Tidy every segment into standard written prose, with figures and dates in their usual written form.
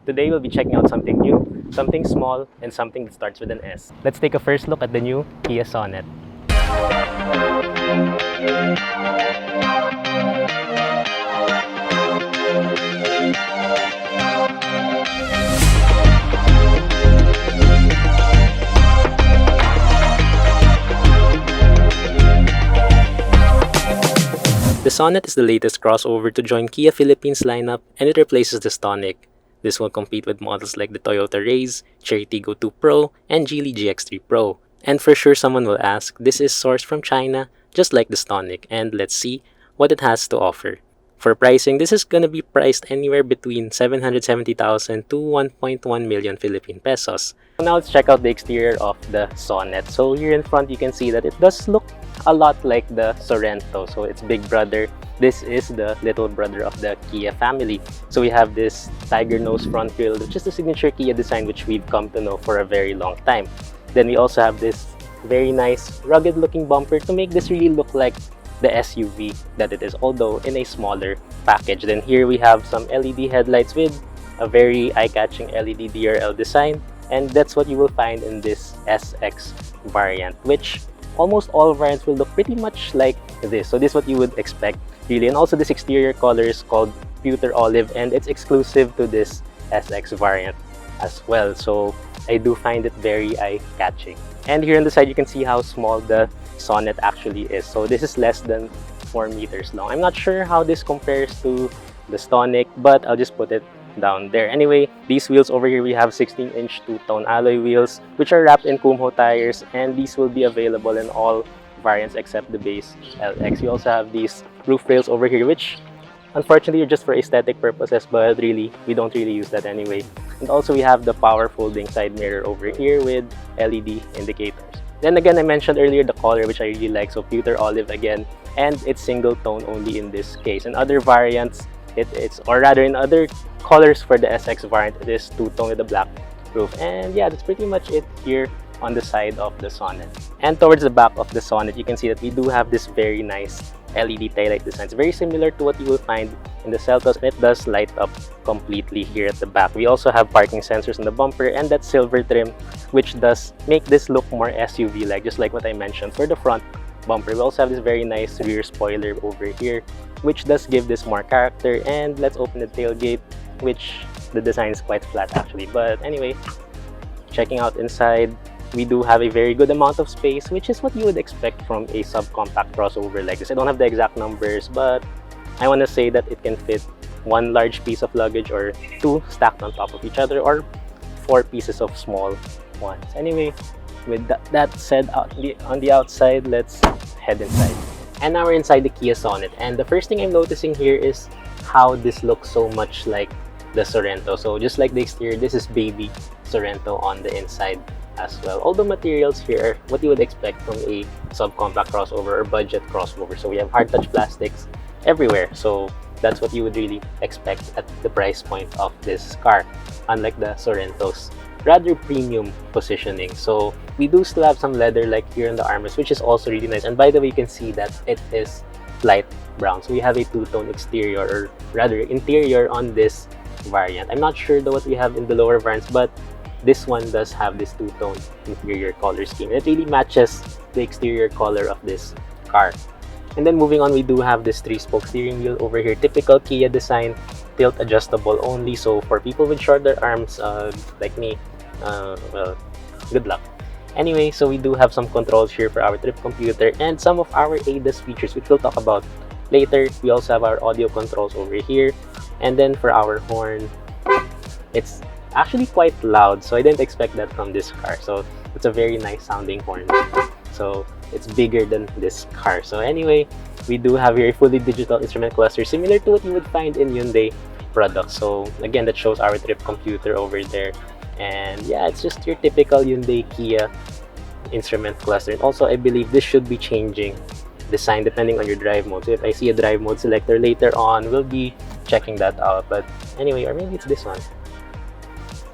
Today we'll be checking out something new, something small, and something that starts with an S. Let's take a first look at the new Kia Sonet. The Sonet is the latest crossover to join Kia Philippines lineup, and it replaces the Stonic. This will compete with models like the Toyota Raze, Cherry Tiggo 2 Pro, and Geely GX3 Pro. And for sure someone will ask, this is sourced from China, just like the Stonic, and let's see what it has to offer. For pricing, this is gonna be priced anywhere between 770,000 to 1.1 million Philippine pesos. Now let's check out the exterior of the Sonet. So here in front you can see that it does look a lot like the Sorento. So its big brother. This is the little brother of the Kia family. So we have this tiger nose front grille, which is the signature Kia design which we've come to know for a very long time. Then we also have this very nice rugged looking bumper to make this really look like the SUV that it is, although in a smaller package. Then here we have some LED headlights with a very eye-catching LED DRL design, and that's what you will find in this SX variant, which almost all variants will look pretty much like this. So this is what you would expect really. And also this exterior color is called pewter olive, and it's exclusive to this SX variant as well. So I do find it very eye-catching. And here on the side you can see how small the Sonet actually is. So this is less than 4 meters long. I'm not sure how this compares to the Stonic, but I'll just put it down there. Anyway, these wheels over here, we have 16-inch two-tone alloy wheels which are wrapped in Kumho tires, and these will be available in all variants except the base LX. We also have these roof rails over here which unfortunately are just for aesthetic purposes, but really we don't really use that anyway. And also we have the power folding side mirror over here with LED indicators. Then again, I mentioned earlier the color which I really like, so pewter olive again, and it's single tone only in this case. In other variants, or rather in other colors for the SX variant, it is two-tone with a black roof. And yeah, that's pretty much it here on the side of the Sonet. And towards the back of the Sonet, you can see that we do have this very nice LED taillight design. It's very similar to what you will find in the Seltos, and it does light up completely here at the back. We also have parking sensors in the bumper and that silver trim, which does make this look more SUV-like, just like what I mentioned for the front bumper. We also have this very nice rear spoiler over here, which does give this more character. And let's open the tailgate, which the design is quite flat actually. But anyway, checking out inside, we do have a very good amount of space, which is what you would expect from a subcompact crossover like this. I don't have the exact numbers, but I want to say that it can fit one large piece of luggage or two stacked on top of each other, or 4 pieces of small ones. Anyway, with that said, on the outside, let's head inside. And now we're inside the Kia Sonet, and the first thing I'm noticing here is how this looks so much like the Sorento. So just like the exterior, this is baby Sorento on the inside as well. All the materials here are what you would expect from a subcompact crossover or budget crossover. So we have hard touch plastics everywhere. So that's what you would really expect at the price point of this car, unlike the Sorrento's rather premium positioning. So we do still have some leather like here in the armrest, which is also really nice. And by the way, you can see that it is light brown. So we have a two-tone exterior, or rather interior, on this variant. I'm not sure though what we have in the lower variants, but this one does have this two-tone interior color scheme. It really matches the exterior color of this car. And then moving on, we do have this 3-spoke steering wheel over here, typical Kia design, tilt adjustable only. So for people with shorter arms like me, well, good luck. Anyway, so we do have some controls here for our trip computer and some of our ADAS features, which we'll talk about later. We also have our audio controls over here. And then for our horn, it's actually quite loud, so I didn't expect that from this car. So it's a very nice sounding horn. So it's bigger than this car. So anyway, we do have here a fully digital instrument cluster, similar to what you would find in Hyundai products. So again, that shows our trip computer over there. And yeah, it's just your typical Hyundai Kia instrument cluster. And also, I believe this should be changing design depending on your drive mode. So if I see a drive mode selector later on, we'll be checking that out. But anyway, or maybe it's this one.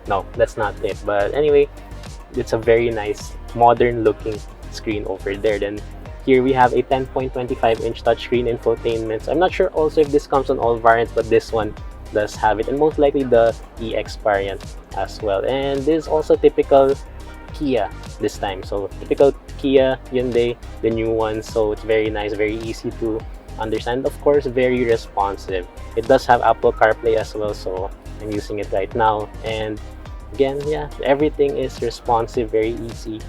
No, that's not it. But anyway, it's a very nice modern looking screen over there. Then here we have a 10.25-inch touchscreen infotainment. So I'm not sure also if this comes on all variants, but this one does have it, and most likely the EX variant as well. And this is also typical Kia this time. So typical Kia, Hyundai, the new one. So it's very nice, very easy to understand. Of course, very responsive. It does have Apple CarPlay as well, so I'm using it right now. And again, yeah, everything is responsive, very easy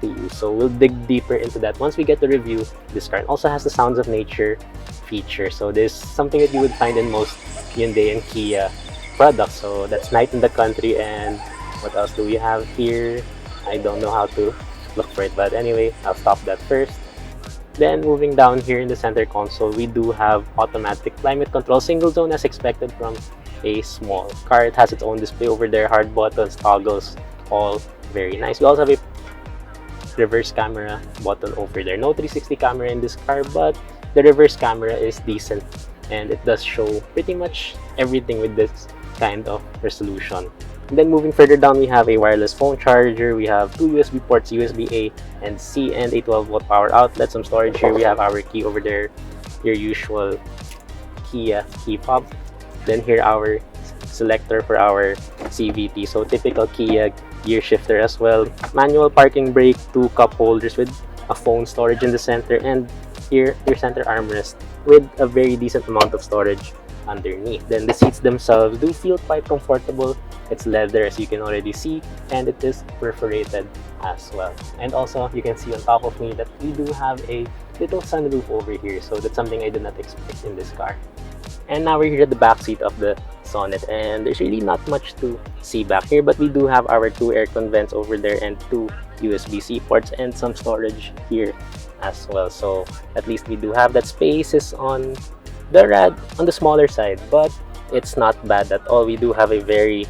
to use. So we'll dig deeper into that once we get to review this car. It also has the Sounds of Nature feature. So this is something that you would find in most Hyundai and Kia products. So that's Night in the Country. And what else do we have here? I don't know how to look for it, but anyway, I'll stop that first. Then moving down here in the center console, we do have automatic climate control, single zone as expected from a small car. It has its own display over there, hard buttons, toggles, all very nice. We also have a reverse camera button over there. No 360 camera in this car, but the reverse camera is decent and it does show pretty much everything with this kind of resolution. And then moving further down, we have a wireless phone charger. We have two USB ports, USB A and C, and a 12-volt power outlet. Some storage here. We have our key over there, your usual Kia key fob. Then here our selector for our CVT. So typical Kia gear shifter as well. Manual parking brake, two cup holders with a phone storage in the center, and here your center armrest with a very decent amount of storage underneath. Then the seats themselves do feel quite comfortable. It's leather, as you can already see, and it is perforated as well. And also you can see on top of me that we do have a little sunroof over here, so that's something I did not expect in this car. And now we're here at the back seat of the Sonet, and there's really not much to see back here, but we do have our two aircon vents over there and two USB-C ports and some storage here as well. So at least we do have that. Space is on the smaller side, but it's not bad at all. We do have a very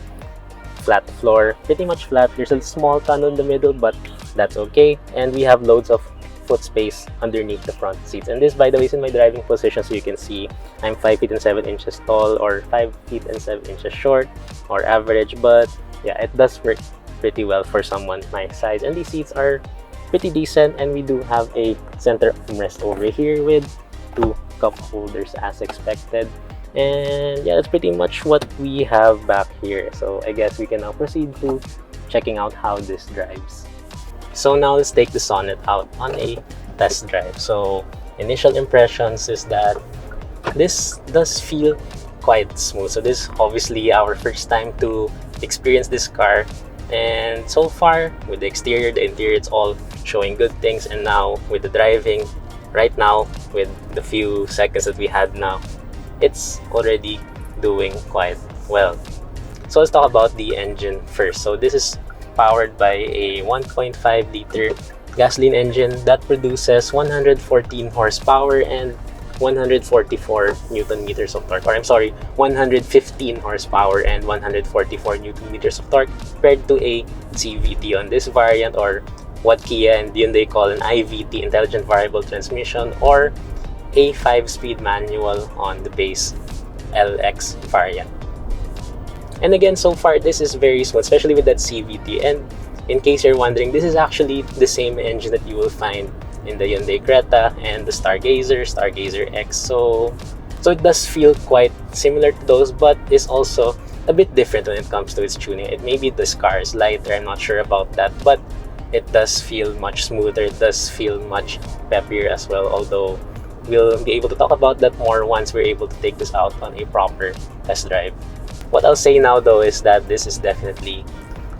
flat floor, pretty much flat. There's a small tunnel in the middle, but that's okay. And we have loads of foot space underneath the front seats. And this, by the way, is in my driving position, so you can see I'm 5 feet and 7 inches tall, or 5 feet and 7 inches short, or average. But yeah, it does work pretty well for someone my size. And these seats are pretty decent, and we do have a center armrest over here with two cup holders as expected. And yeah, that's pretty much what we have back here. So I guess we can now proceed to checking out how this drives. So now let's take the Sonet out on a test drive. So initial impressions is that this does feel quite smooth. So this is obviously our first time to experience this car, and so far with the exterior, the interior, it's all showing good things. And now with the driving, right now with the few seconds that we had now, it's already doing quite well. So let's talk about the engine first. So this is powered by a 1.5 liter gasoline engine that produces 114 horsepower and 144 newton meters of torque, or I'm sorry, 115 horsepower and 144 newton meters of torque, compared to a CVT on this variant, or what Kia and Hyundai call an IVT, intelligent variable transmission, or a 5-speed manual on the base LX variant. And again, so far this is very smooth, especially with that CVT. And in case you're wondering, this is actually the same engine that you will find in the Hyundai Creta and the Stargazer X. So it does feel quite similar to those, but is also a bit different when it comes to its tuning. It maybe this car is lighter, I'm not sure about that, but it does feel much smoother. It does feel much peppier as well, although we'll be able to talk about that more once we're able to take this out on a proper test drive. What I'll say now though is that this is definitely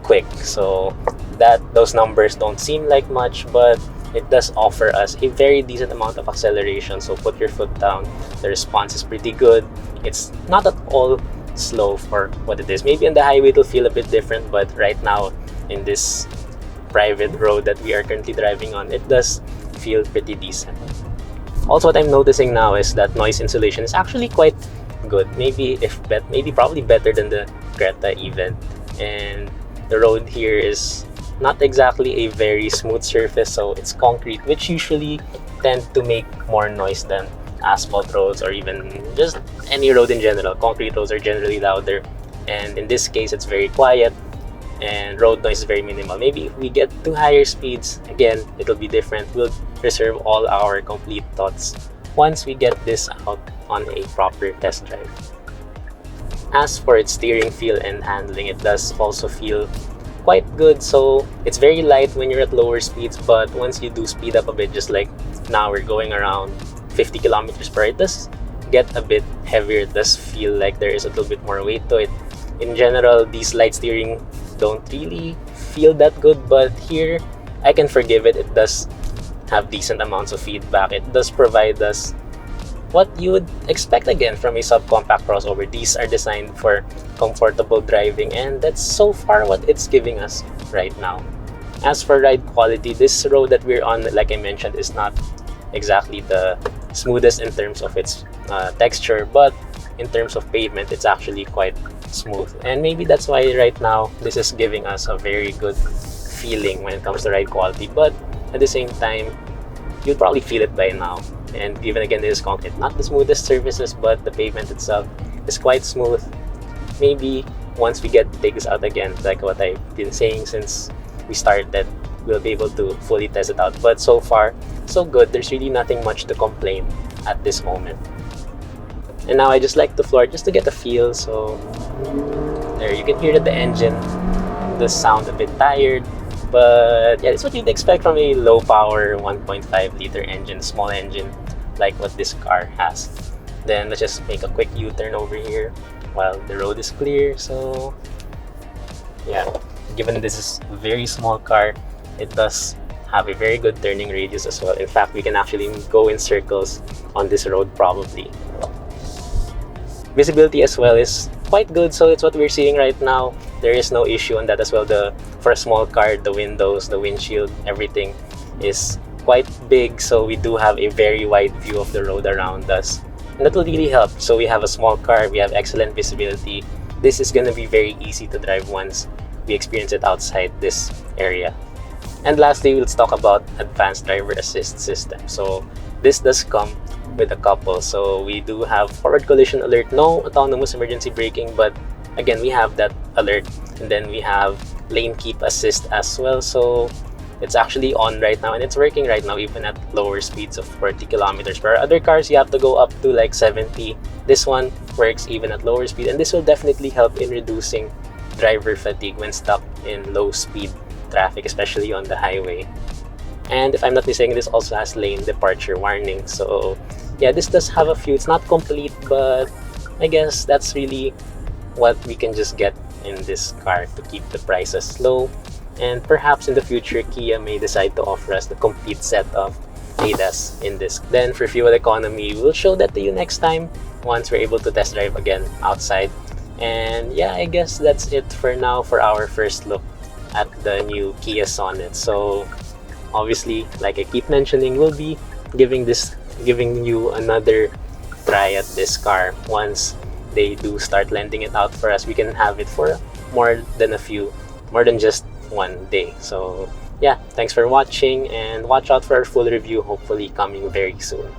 quick, so that those numbers don't seem like much, but it does offer us a very decent amount of acceleration. So put your foot down, the response is pretty good. It's not at all slow for what it is. Maybe on the highway it'll feel a bit different, but right now in this private road that we are currently driving on, it does feel pretty decent. Also, what I'm noticing now is that noise insulation is actually quite good. Maybe probably better than the Creta even. And the road here is not exactly a very smooth surface, so it's concrete, which usually tend to make more noise than asphalt roads, or even just any road in general. Concrete roads are generally louder, and in this case it's very quiet and road noise is very minimal. Maybe if we get to higher speeds, again, it'll be different. We'll reserve all our complete thoughts once we get this out on a proper test drive. As for its steering feel and handling, it does also feel quite good. So it's very light when you're at lower speeds, but once you do speed up a bit, just like now we're going around 50 kilometers per hour, it does get a bit heavier. It does feel like there is a little bit more weight to it. In general, these light steering don't really feel that good, but here I can forgive it. It does have decent amounts of feedback. It does provide us what you would expect again from a subcompact crossover. These are designed for comfortable driving, and that's so far what it's giving us right now. As for ride quality, this road that we're on, like I mentioned, is not exactly the smoothest in terms of its texture, but in terms of pavement, it's actually quite smooth. And maybe that's why right now this is giving us a very good feeling when it comes to ride quality. But at the same time, you'll probably feel it by now. And given again, this is concrete, not the smoothest surfaces, but the pavement itself is quite smooth. Maybe once we get to take this out again, like what I've been saying since we started, we'll be able to fully test it out. But so far, so good. There's really nothing much to complain at this moment. And now I just like the floor just to get a feel. So there, you can hear that the engine does sound a bit tired, but yeah, it's what you'd expect from a low power 1.5 liter engine, small engine like what this car has. Then let's just make a quick U-turn over here while the road is clear. So yeah, given this is a very small car, it does have a very good turning radius as well. In fact, we can actually go in circles on this road probably. Visibility as well is quite good, so it's what we're seeing right now. There is no issue on that as well. For a small car, the windows, the windshield, everything is quite big, so we do have a very wide view of the road around us, and that will really help. So we have a small car, we have excellent visibility. This is going to be very easy to drive once we experience it outside this area. And lastly, let's talk about advanced driver assist system. So this does come with a couple. So we do have forward collision alert, no autonomous emergency braking, but again, we have that alert. And then we have lane keep assist as well. So it's actually on right now and it's working right now even at lower speeds of 40 kilometers per hour. Other cars, you have to go up to like 70. This one works even at lower speed, and this will definitely help in reducing driver fatigue when stuck in low speed traffic, especially on the highway. And if I'm not mistaken, this also has lane departure warning. So yeah, this does have a few. It's not complete, but I guess that's really what we can just get in this car to keep the prices low. And perhaps in the future, Kia may decide to offer us the complete set of ADAS in this. Then for fuel economy, we'll show that to you next time once we're able to test drive again outside. And yeah, I guess that's it for now for our first look at the new Kia Sonet. So obviously, like I keep mentioning, we'll be giving you another try at this car. Once they do start lending it out for us, we can have it for more than just one day. So yeah, thanks for watching, and watch out for our full review, hopefully coming very soon.